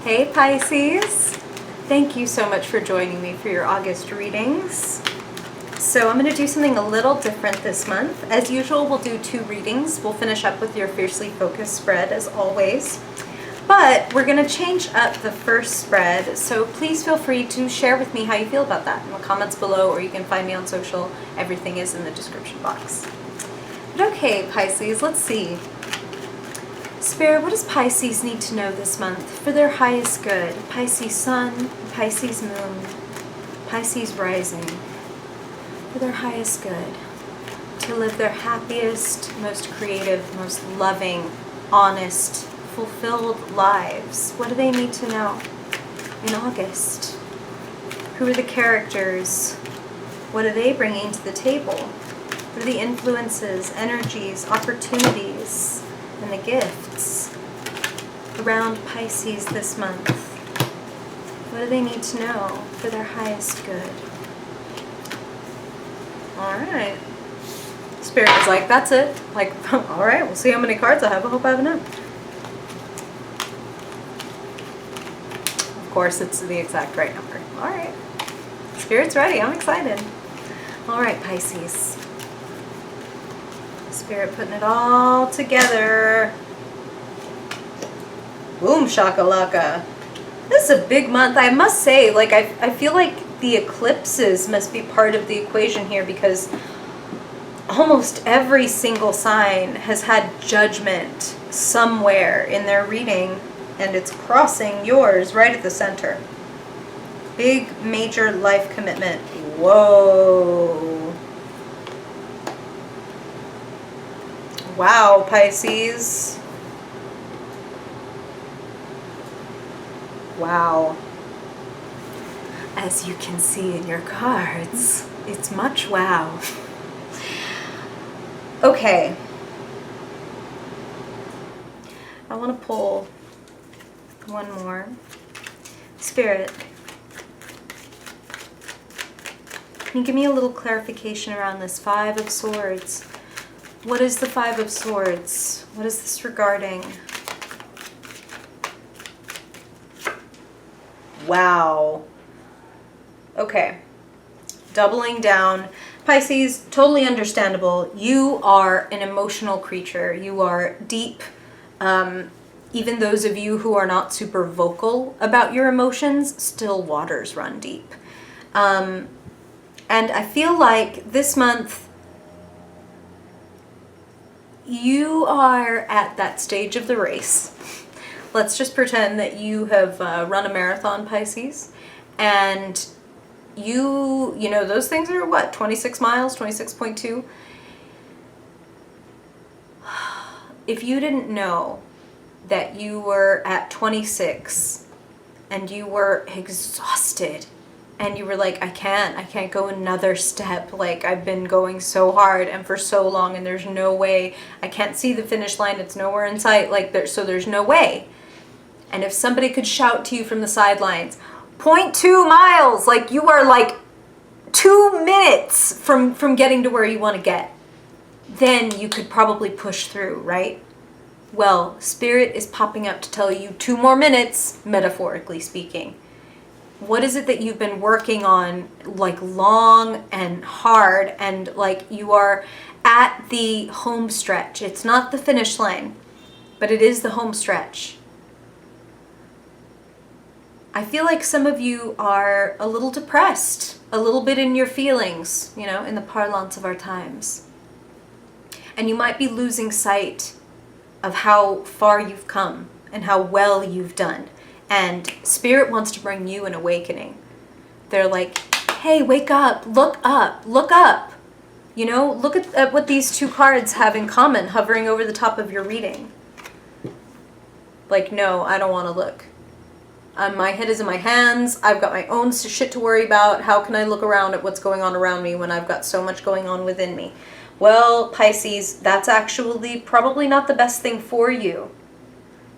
Hey Pisces! Thank you so much for joining me for your August readings. So I'm going to do something a little different this month. As usual, we'll do 2 readings. We'll finish up with your Fiercely Focused spread as always. But we're going to change up the first spread, so please feel free to share with me how you feel about that in the comments below, or you can find me on social. Everything is in the description box. But okay, Pisces, let's see. Spirit, what does Pisces need to know this month for their highest good? Pisces Sun, Pisces Moon, Pisces Rising. For their highest good. To live their happiest, most creative, most loving, honest, fulfilled lives. What do they need to know in August? Who are the characters? What are they bringing to the table? What are the influences, energies, opportunities, and the gifts around Pisces this month? What do they need to know for their highest good? Alright. Spirit was like, that's it. Like, alright, we'll see how many cards I have. I hope I have enough. Of course, it's the exact right number. Alright. Spirit's ready. I'm excited. Alright, Pisces. Spirit putting it all together. Boom shakalaka. This is a big month. I must say, like, I feel like the eclipses must be part of the equation here, because almost every single sign has had judgment somewhere in their reading, and it's crossing yours right at the center. Big, major life commitment. Whoa. Wow, Pisces. Wow. As you can see in your cards, it's much wow. Okay. I want to pull one more. Spirit, can you give me a little clarification around this 5 of Swords? What is the 5 of Swords? What is this regarding? Wow. Okay. Doubling down. Pisces, totally understandable. You are an emotional creature. You are deep. Even those of you who are not super vocal about your emotions, still waters run deep. And I feel like this month, you are at that stage of the race. Let's just pretend that you have run a marathon, Pisces, and you know, those things are what, 26 miles, 26.2? If you didn't know that you were at 26 and you were exhausted, and you were like, I can't go another step. Like, I've been going so hard and for so long, and there's no way. I can't see the finish line. It's nowhere in sight. Like, there's no way. And if somebody could shout to you from the sidelines, 0.2 miles, like, you are like 2 minutes from getting to where you want to get, then you could probably push through, right? Well, Spirit is popping up to tell you 2 more minutes, metaphorically speaking. What is it that you've been working on, like, long and hard, and like you are at the home stretch? It's not the finish line, but it is the home stretch. I feel like some of you are a little depressed, a little bit in your feelings, you know, in the parlance of our times. And you might be losing sight of how far you've come and how well you've done. And Spirit wants to bring you an awakening. They're like, hey, wake up, look up, look up. You know, look at what these 2 cards have in common, hovering over the top of your reading. Like, no, I don't want to look. My head is in my hands. I've got my own shit to worry about. How can I look around at what's going on around me when I've got so much going on within me? Well, Pisces, that's actually probably not the best thing for you,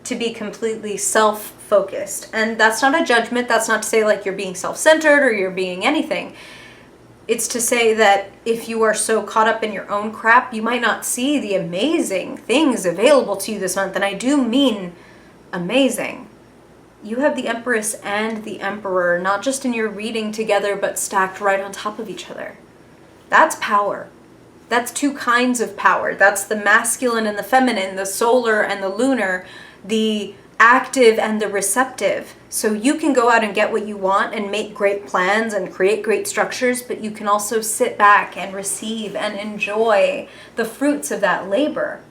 to be completely self-focused. And that's not a judgment. That's not to say like you're being self-centered or you're being anything. It's to say that if you are so caught up in your own crap, you might not see the amazing things available to you this month. And I do mean amazing. you have the Empress and the Emperor, not just in your reading together, but stacked right on top of each other. That's power. That's two kinds of power. That's the masculine and the feminine, the solar and the lunar, the active and the receptive. So you can go out and get what you want and make great plans and create great structures, but you can also sit back and receive and enjoy the fruits of that labor.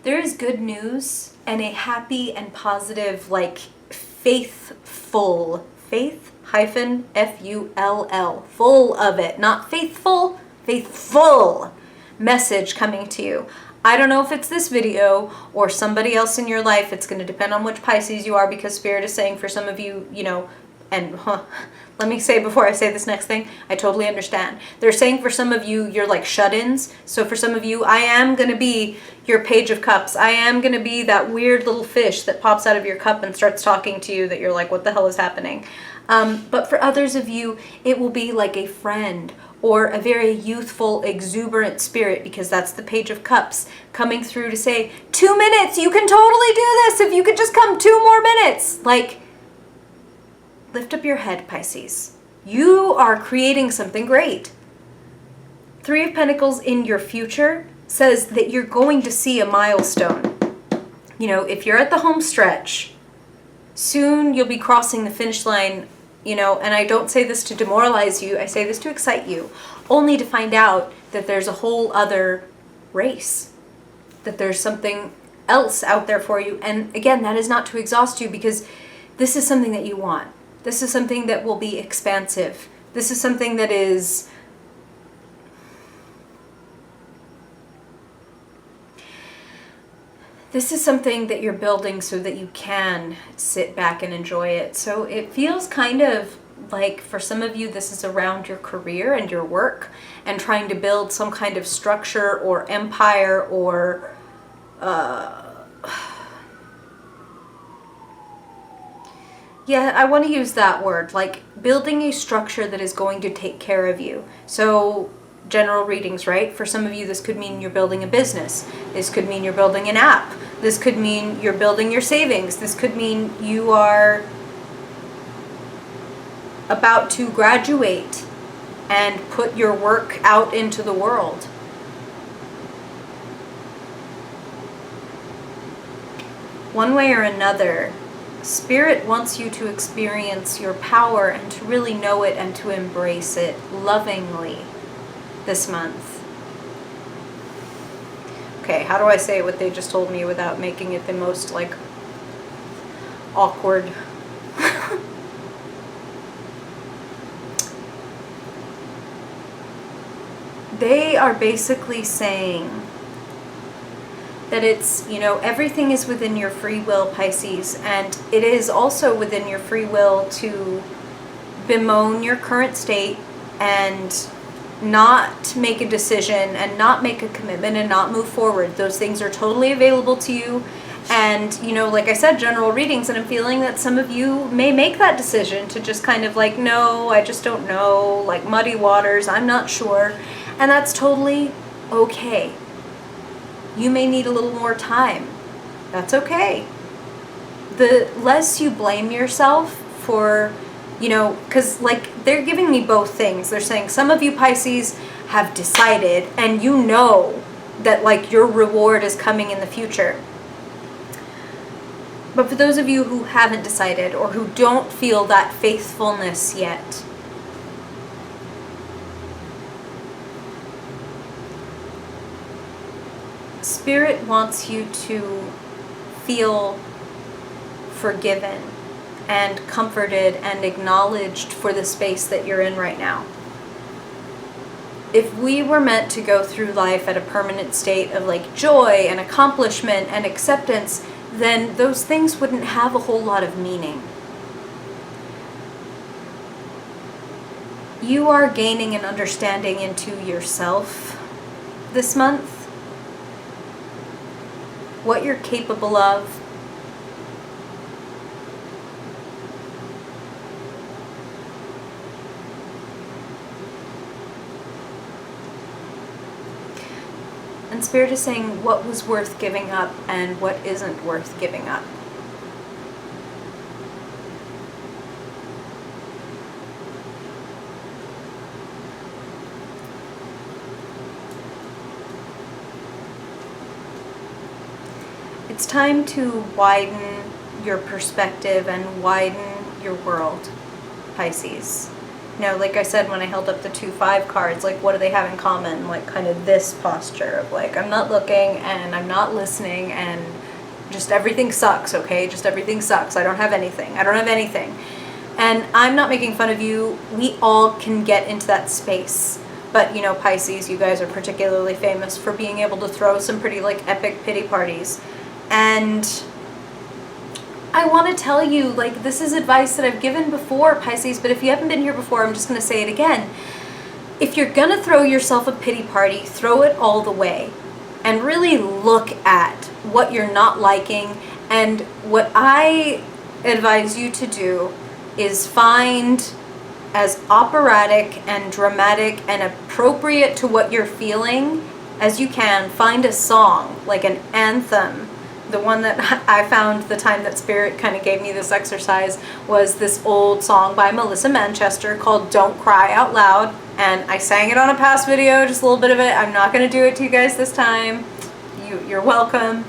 There is good news and a happy and positive, like faithful, F-U-L-L, full of it, not faithful, faithful message coming to you. I don't know if it's this video or somebody else in your life. It's going to depend on which Pisces you are, because Spirit is saying for some of you, you know, and let me say before I say this next thing, I totally understand. They're saying for some of you, you're like shut-ins. So for some of you, I am going to be your Page of Cups. I am going to be that weird little fish that pops out of your cup and starts talking to you that you're like, what the hell is happening? But for others of you, it will be like a friend or a very youthful, exuberant spirit, because that's the Page of Cups coming through to say, 2 minutes, you can totally do this if you could just come 2 more minutes. Like, lift up your head, Pisces. You are creating something great. 3 of Pentacles in your future says that you're going to see a milestone. You know, if you're at the home stretch, soon you'll be crossing the finish line, you know, and I don't say this to demoralize you, I say this to excite you, only to find out that there's a whole other race, that there's something else out there for you. And again, that is not to exhaust you, because this is something that you want. This is something that will be expansive. This is something that is something that you're building so that you can sit back and enjoy it. So it feels kind of like for some of you, this is around your career and your work and trying to build some kind of structure or empire or yeah, I want to use that word, like building a structure that is going to take care of you. So general readings, right? For some of you, this could mean you're building a business. This could mean you're building an app. This could mean you're building your savings. This could mean you are about to graduate and put your work out into the world. One way or another, Spirit wants you to experience your power and to really know it and to embrace it lovingly this month. Okay, how do I say what they just told me without making it the most, like, awkward? They are basically saying that it's, you know, everything is within your free will, Pisces, and it is also within your free will to bemoan your current state and not make a decision and not make a commitment and not move forward. Those things are totally available to you. And, you know, like I said, general readings, and I'm feeling that some of you may make that decision to just kind of like, no, I just don't know, like muddy waters, I'm not sure. And that's totally okay. You may need a little more time. That's okay. The less you blame yourself for, you know, because like they're giving me both things. They're saying some of you Pisces have decided and you know that like your reward is coming in the future. But for those of you who haven't decided or who don't feel that faithfulness yet, Spirit wants you to feel forgiven and comforted and acknowledged for the space that you're in right now. If we were meant to go through life at a permanent state of like joy and accomplishment and acceptance, then those things wouldn't have a whole lot of meaning. You are gaining an understanding into yourself this month, what you're capable of, And Spirit is saying what was worth giving up and what isn't worth giving up. It's time to widen your perspective and widen your world, Pisces. You know, like I said, when I held up the 2-5 cards, like, what do they have in common? Like, kind of this posture of, like, I'm not looking and I'm not listening and just everything sucks, okay? Just everything sucks. I don't have anything. I don't have anything. And I'm not making fun of you. We all can get into that space. But, you know, Pisces, you guys are particularly famous for being able to throw some pretty, like, epic pity parties. And I want to tell you, like, this is advice that I've given before, Pisces, but if you haven't been here before, I'm just going to say it again. If you're going to throw yourself a pity party, throw it all the way and really look at what you're not liking. And what I advise you to do is find as operatic and dramatic and appropriate to what you're feeling as you can. Find a song, like an anthem. The one that I found the time that Spirit kind of gave me this exercise was this old song by Melissa Manchester called Don't Cry Out Loud. And I sang it on a past video, just a little bit of it. I'm not going to do it to you guys this time. You're welcome.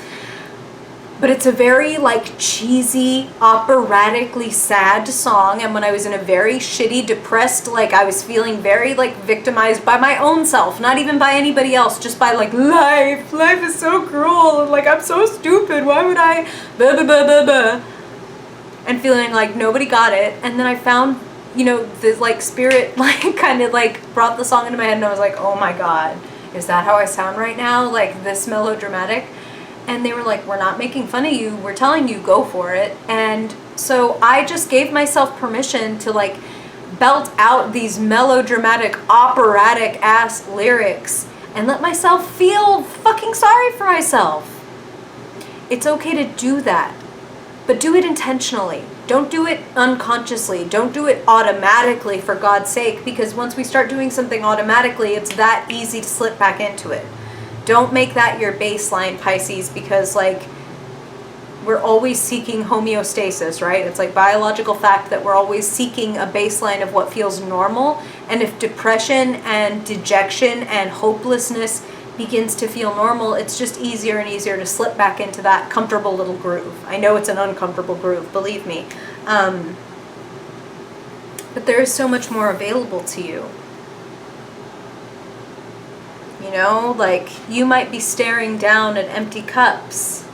But it's a very, like, cheesy, operatically sad song. And when I was in a very shitty, depressed, like, I was feeling very, like, victimized by my own self, not even by anybody else, just by, like, life is so cruel, and, like, I'm so stupid, why would I, blah, blah, blah, blah, blah, and feeling like nobody got it. And then I found, you know, this, like, Spirit, like, kind of, like, brought the song into my head, and I was like, oh my God, is that how I sound right now? Like, this melodramatic? And they were like, we're not making fun of you. We're telling you, go for it. And so I just gave myself permission to, like, belt out these melodramatic, operatic ass lyrics and let myself feel fucking sorry for myself. It's okay to do that, but do it intentionally. Don't do it unconsciously. Don't do it automatically, for God's sake, because once we start doing something automatically, it's that easy to slip back into it. Don't make that your baseline, Pisces, because, like, we're always seeking homeostasis, right? It's like biological fact that we're always seeking a baseline of what feels normal. And if depression and dejection and hopelessness begins to feel normal, it's just easier and easier to slip back into that comfortable little groove. I know it's an uncomfortable groove, believe me. But there is so much more available to you. You know, like, you might be staring down at empty cups,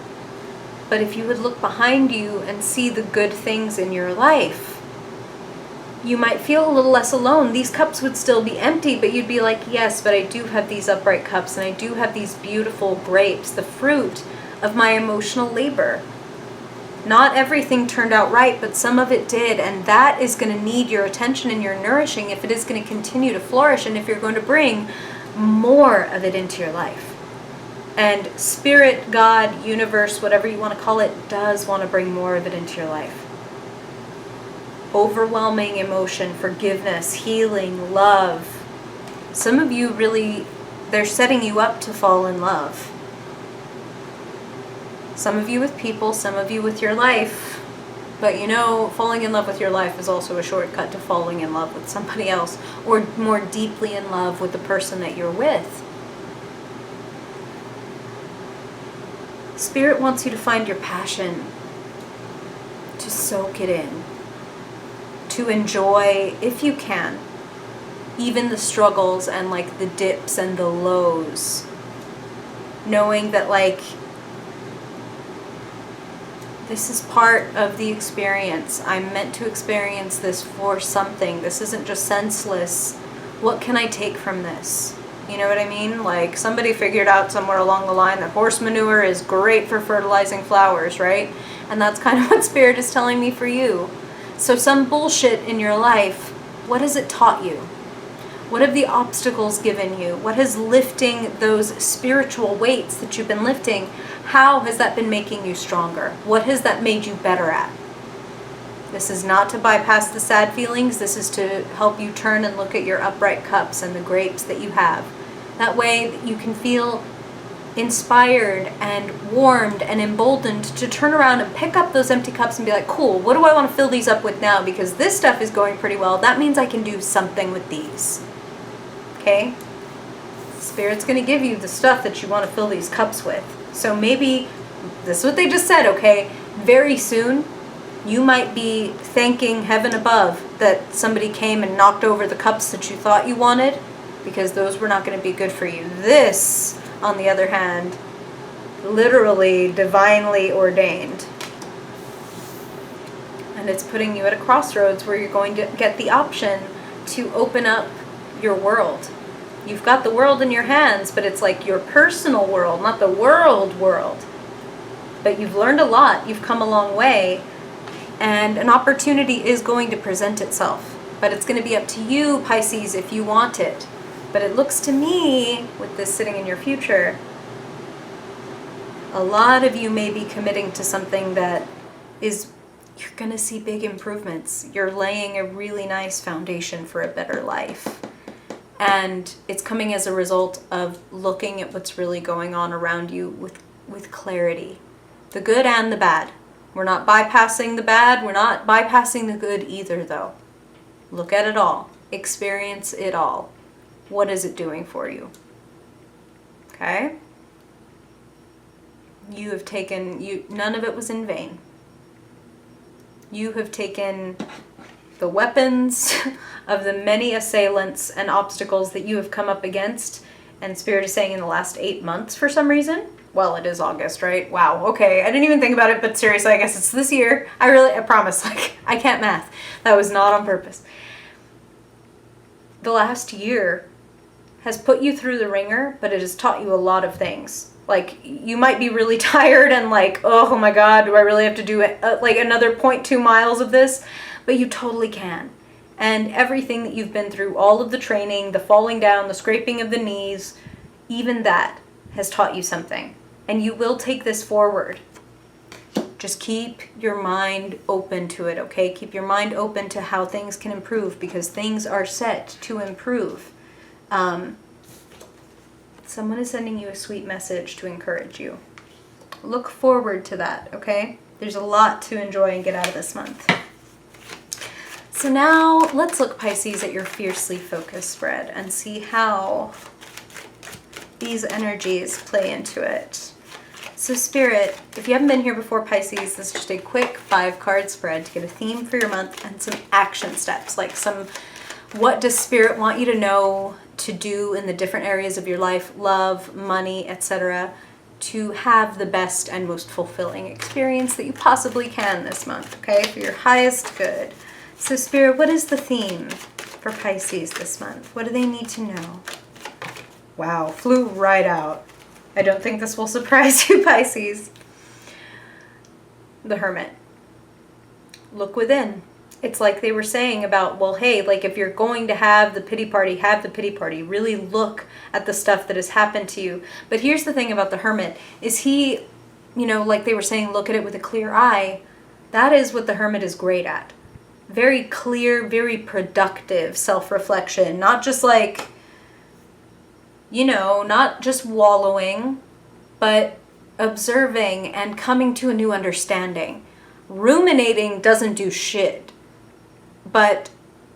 but if you would look behind you and see the good things in your life, you might feel a little less alone. These cups would still be empty, but you'd be like, yes, but I do have these upright cups, and I do have these beautiful grapes, the fruit of my emotional labor. Not everything turned out right, but some of it did, and that is going to need your attention and your nourishing if it is going to continue to flourish, and if you're going to bring more of it into your life. And Spirit, God, universe, whatever you want to call it, does want to bring more of it into your life. Overwhelming emotion, forgiveness, healing, love. Some of you really, they're setting you up to fall in love. Some of you with people, some of you with your life. But you know, falling in love with your life is also a shortcut to falling in love with somebody else, or more deeply in love with the person that you're with. Spirit wants you to find your passion, to soak it in, to enjoy, if you can, even the struggles and, like, the dips and the lows, knowing that, like, this is part of the experience. I'm meant to experience this for something. This isn't just senseless. What can I take from this? You know what I mean? Like, somebody figured out somewhere along the line that horse manure is great for fertilizing flowers, right? And that's kind of what Spirit is telling me for you. So some bullshit in your life, what has it taught you? What have the obstacles given you? What has lifting those spiritual weights that you've been lifting, how has that been making you stronger? What has that made you better at? This is not to bypass the sad feelings. This is to help you turn and look at your upright cups and the grapes that you have. That way you can feel inspired and warmed and emboldened to turn around and pick up those empty cups and be like, cool, what do I want to fill these up with now? Because this stuff is going pretty well. That means I can do something with these. Okay? Spirit's going to give you the stuff that you want to fill these cups with. So maybe, this is what they just said, okay? Very soon, you might be thanking heaven above that somebody came and knocked over the cups that you thought you wanted, because those were not going to be good for you. This, on the other hand, literally divinely ordained. And it's putting you at a crossroads where you're going to get the option to open up your world. You've got the world in your hands, but it's like your personal world, not the world. But you've learned a lot, you've come a long way, and an opportunity is going to present itself. But it's going to be up to you, Pisces, if you want it. But it looks to me, with this sitting in your future, a lot of you may be committing to something that is, you're going to see big improvements. You're laying a really nice foundation for a better life. And it's coming as a result of looking at what's really going on around you with clarity. The good and the bad. We're not bypassing the bad. We're not bypassing the good either, though. Look at it all. Experience it all. What is it doing for you? Okay? You have taken, none of it was in vain. You have taken the weapons of the many assailants and obstacles that you have come up against, and Spirit is saying in the last 8 months for some reason. Well, it is August, right? Wow, okay, I didn't even think about it, but seriously, I guess it's this year. I promise, like, I can't math. That was not on purpose. The last year has put you through the ringer, but it has taught you a lot of things. Like, you might be really tired and like, oh my God, do I really have to do like another 0.2 miles of this? But you totally can. And everything that you've been through, all of the training, the falling down, the scraping of the knees, even that has taught you something. And you will take this forward. Just keep your mind open to it, okay? Keep your mind open to how things can improve, because things are set to improve. Someone is sending you a sweet message to encourage you. Look forward to that, okay? There's a lot to enjoy and get out of this month. So now let's look, Pisces, at your fiercely focused spread and see how these energies play into it. So Spirit, if you haven't been here before, Pisces, this is just a quick 5-card spread to get a theme for your month and some action steps, like some, what does Spirit want you to know to do in the different areas of your life, love, money, etc., to have the best and most fulfilling experience that you possibly can this month, okay, for your highest good. So Spirit, what is the theme for Pisces this month? What do they need to know? Wow, flew right out. I don't think this will surprise you, Pisces. The Hermit. Look within. It's like they were saying about, well, hey, like if you're going to have the pity party, have the pity party. Really look at the stuff that has happened to you. But here's the thing about the Hermit, is he, you know, like they were saying, look at it with a clear eye. That is what the Hermit is great at. Very clear, very productive self-reflection. Not just like, you know, not just wallowing, but observing and coming to a new understanding. Ruminating doesn't do shit. But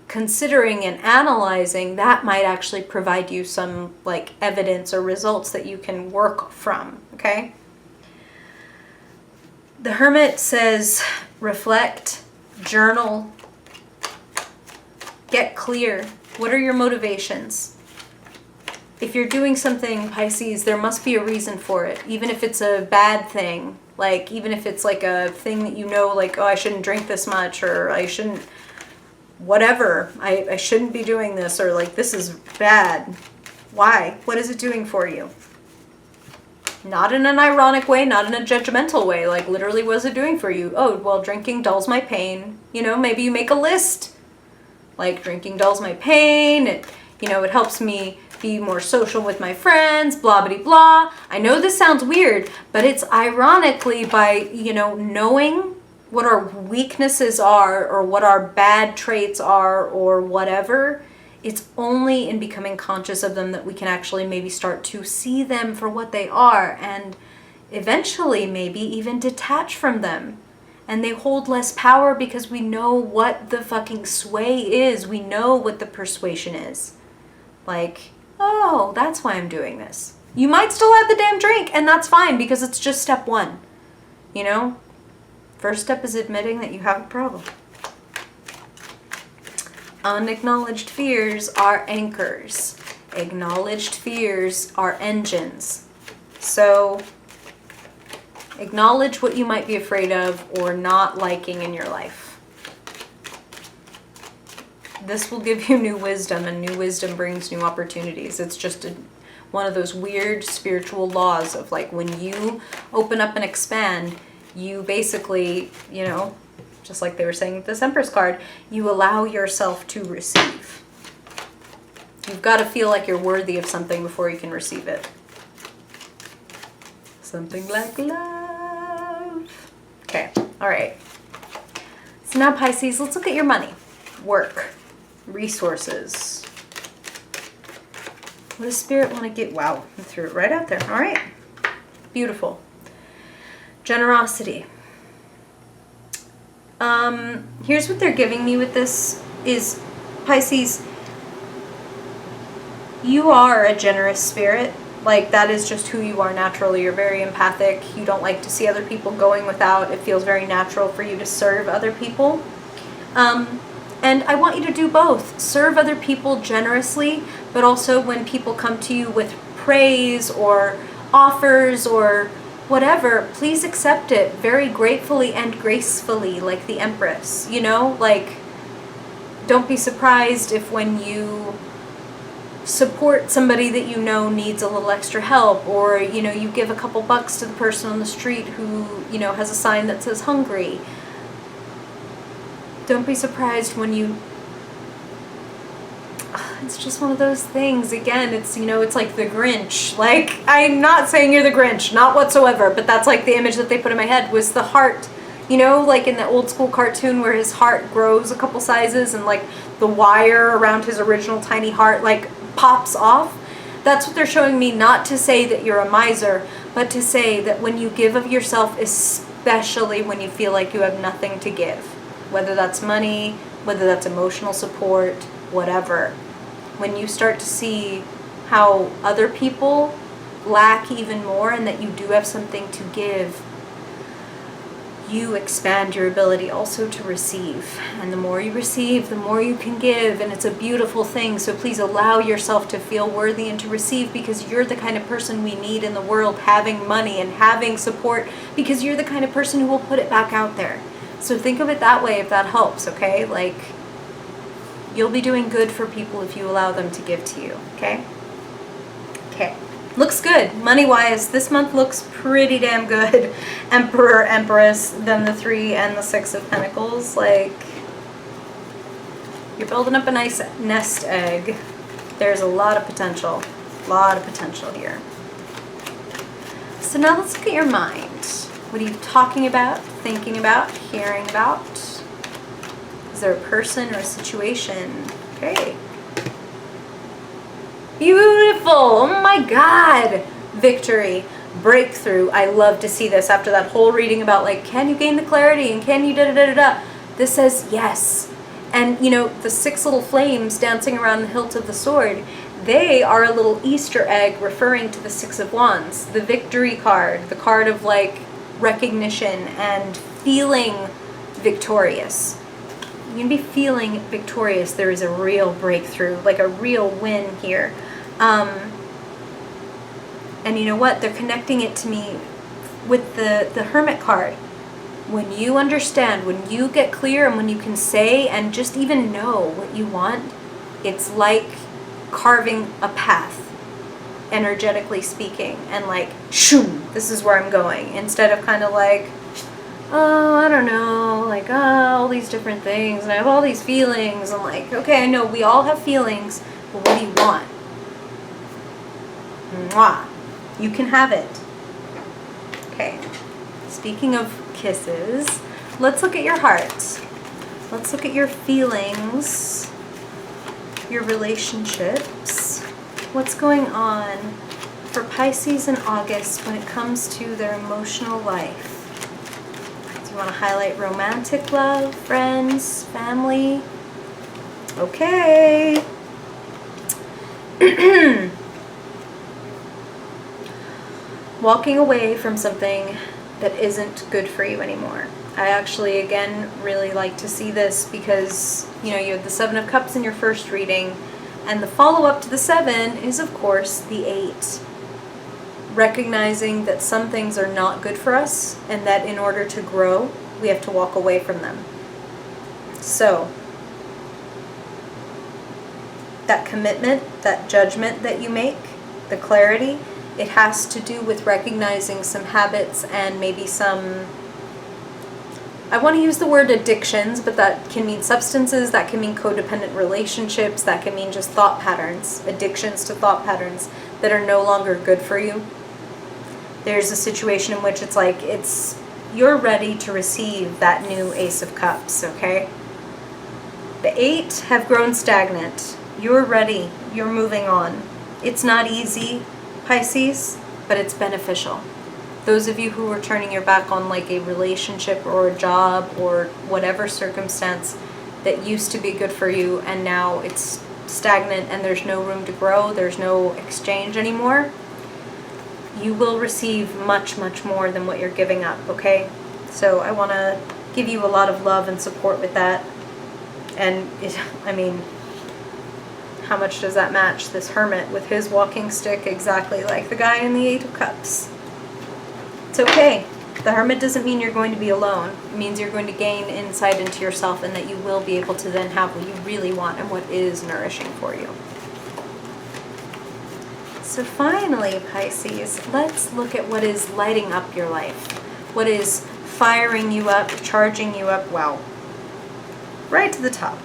considering and analyzing, that might actually provide you some like evidence or results that you can work from, okay? The Hermit says reflect, journal, get clear. What are your motivations? If you're doing something, Pisces, there must be a reason for it, even if it's a bad thing. Like, even if it's like a thing that you know, like, oh, I shouldn't drink this much, or I shouldn't, whatever, I shouldn't be doing this, or like, this is bad. Why? What is it doing for you? Not in an ironic way, not in a judgmental way, like literally what is it doing for you? Oh, well, drinking dulls my pain. You know, maybe you make a list. Like, drinking dulls my pain, it, you know, it helps me be more social with my friends, blah, blah, blah. I know this sounds weird, but it's ironically by, you know, knowing what our weaknesses are or what our bad traits are or whatever, It's only in becoming conscious of them that we can actually maybe start to see them for what they are, and eventually maybe even detach from them. And they hold less power because we know what the fucking sway is. We know what the persuasion is. Like, oh, that's why I'm doing this. You might still have the damn drink, and that's fine because it's just step one. You know? First step is admitting that you have a problem. Unacknowledged fears are anchors. Acknowledged fears are engines. So, acknowledge what you might be afraid of or not liking in your life. This will give you new wisdom, and new wisdom brings new opportunities. It's just one of those weird spiritual laws of like when you open up and expand, you basically, you know, just like they were saying with this Empress card, you allow yourself to receive. You've got to feel like you're worthy of something before you can receive it. Something like love. Okay, all right. So now Pisces, let's look at your money, work, resources. What does Spirit want to get? Wow, I threw it right out there. All right, beautiful. Generosity. Here's what they're giving me with this is, Pisces, you are a generous spirit. Like, that is just who you are naturally. You're very empathic. You don't like to see other people going without. It feels very natural for you to serve other people. And I want you to do both. Serve other people generously, but also when people come to you with praise or offers or whatever, please accept it very gratefully and gracefully, like the Empress, you know? Like, don't be surprised if when you support somebody that you know needs a little extra help, or, you know, you give a couple bucks to the person on the street who, you know, has a sign that says hungry. Don't be surprised when you... It's just one of those things. Again, it's, you know, it's like the Grinch. Like, I'm not saying you're the Grinch, not whatsoever, but that's like the image that they put in my head was the heart. You know, like in the old school cartoon where his heart grows a couple sizes and like the wire around his original tiny heart like pops off. That's what they're showing me, not to say that you're a miser, but to say that when you give of yourself, especially when you feel like you have nothing to give, whether that's money, whether that's emotional support, whatever, when you start to see how other people lack even more and that you do have something to give, you expand your ability also to receive. And the more you receive, the more you can give, and it's a beautiful thing. So please allow yourself to feel worthy and to receive, because you're the kind of person we need in the world, having money and having support, because you're the kind of person who will put it back out there. So think of it that way if that helps, okay? Like, you'll be doing good for people if you allow them to give to you, okay? Okay. Looks good. Money-wise, this month looks pretty damn good. Emperor, Empress, then the 3 and the 6 of Pentacles. Like, you're building up a nice nest egg. There's a lot of potential. A lot of potential here. So now let's look at your mind. What are you talking about, thinking about, hearing about? Is there a person or a situation? Okay. Beautiful. Oh my God. Victory. Breakthrough. I love to see this after that whole reading about like, can you gain the clarity and can you da-da-da-da-da? This says yes. And you know, the 6 little flames dancing around the hilt of the sword, they are a little Easter egg referring to the 6 of Wands, the victory card, the card of like recognition and feeling victorious. You're going to be feeling victorious. There is a real breakthrough, like a real win here. And you know what? They're connecting it to me with the Hermit card. When you understand, when you get clear, and when you can say and just even know what you want, it's like carving a path, energetically speaking, and like, shoom, this is where I'm going, instead of kind of like, oh, I don't know, like, oh, all these different things, and I have all these feelings. I'm like, okay, I know we all have feelings, but what do you want? Mwah. You can have it. Okay. Speaking of kisses, let's look at your heart. Let's look at your feelings. your relationships. What's going on for Pisces in August when it comes to their emotional life? Do you want to highlight romantic love, friends, family? Okay. Walking away from something that isn't good for you anymore. I actually, again, really like to see this because, you have the Seven of Cups in your first reading, and the follow-up to the Seven is, of course, the Eight. Recognizing that some things are not good for us, and that in order to grow, we have to walk away from them. So, that commitment, that judgment that you make, the clarity, it has to do with recognizing some habits and maybe some, I want to use the word addictions, but that can mean substances, that can mean codependent relationships, that can mean just thought patterns, addictions to thought patterns that are no longer good for you. There's a situation in which it's like, you're ready to receive that new Ace of Cups, okay? The Eight have grown stagnant. You're ready. You're moving on. It's not easy, Pisces, but it's beneficial. Those of you who are turning your back on like a relationship or a job or whatever circumstance that used to be good for you and now it's stagnant and there's no room to grow, there's no exchange anymore, you will receive much, much more than what you're giving up, okay? So I want to give you a lot of love and support with that. And how much does that match this Hermit with his walking stick exactly like the guy in the Eight of Cups? It's okay. The Hermit doesn't mean you're going to be alone. It means you're going to gain insight into yourself and that you will be able to then have what you really want and what is nourishing for you. So finally, Pisces, let's look at what is lighting up your life. What is firing you up, charging you up, wow. Right to the top.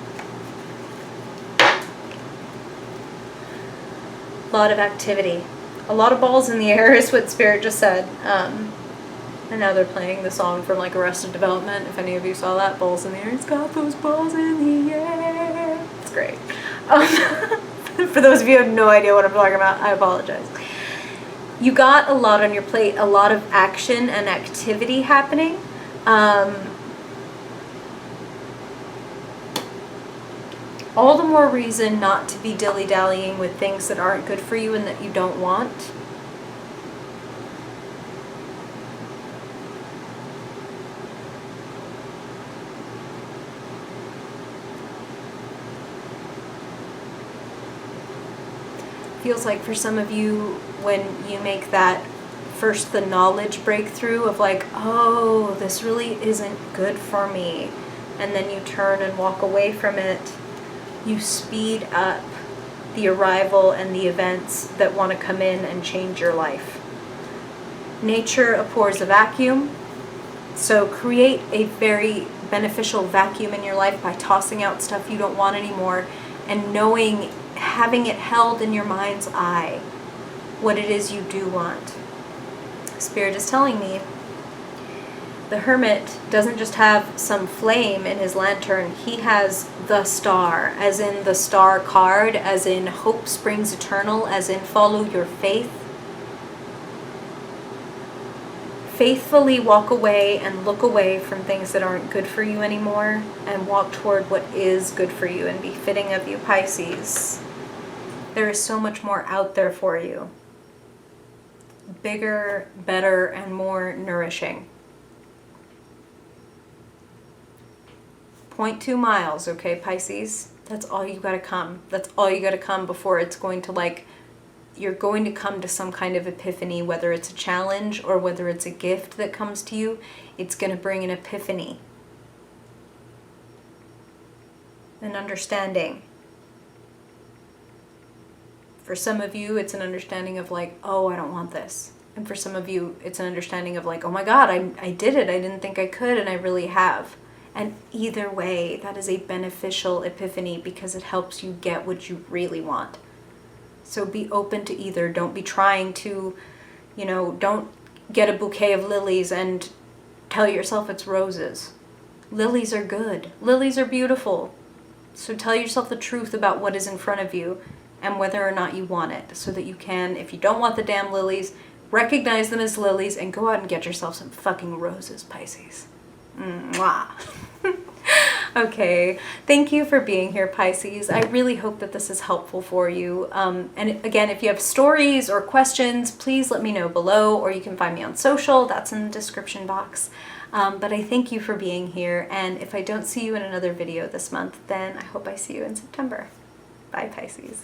A lot of activity. A lot of balls in the air is what Spirit just said. And now they're playing the song from like Arrested Development. If any of you saw that, balls in the air. It's got those balls in the air. It's great. For those of you who have no idea what I'm talking about, I apologize. You got a lot on your plate, a lot of action and activity happening. All the more reason not to be dilly-dallying with things that aren't good for you and that you don't want. Feels like for some of you, when you make that first the knowledge breakthrough of like, oh, this really isn't good for me, and then you turn and walk away from it, you speed up the arrival and the events that want to come in and change your life. Nature abhors a vacuum, so create a very beneficial vacuum in your life by tossing out stuff you don't want anymore and knowing, having it held in your mind's eye, what it is you do want. Spirit is telling me the Hermit doesn't just have some flame in his lantern, he has the star, as in the star card, as in hope springs eternal, as in follow your faith. Faithfully walk away and look away from things that aren't good for you anymore and walk toward what is good for you and befitting of you, Pisces. There is so much more out there for you. Bigger, better, and more nourishing. 0.2 miles, okay, Pisces? That's all you gotta come. That's all you gotta come before it's going to like, you're going to come to some kind of epiphany, whether it's a challenge or whether it's a gift that comes to you, it's gonna bring an epiphany. An understanding. For some of you, it's an understanding of like, oh, I don't want this. And for some of you, it's an understanding of like, oh my God, I did it. I didn't think I could, and I really have. And either way, that is a beneficial epiphany because it helps you get what you really want. So be open to either. Don't be trying to, don't get a bouquet of lilies and tell yourself it's roses. Lilies are good. Lilies are beautiful. So tell yourself the truth about what is in front of you and whether or not you want it, so that you can, if you don't want the damn lilies, recognize them as lilies and go out and get yourself some fucking roses, Pisces. Mwah. Okay, thank you for being here, Pisces. I really hope that this is helpful for you. And again, if you have stories or questions, please let me know below, or you can find me on social. That's in the description box. But I thank you for being here, and if I don't see you in another video this month, then I hope I see you in September. Bye, Pisces.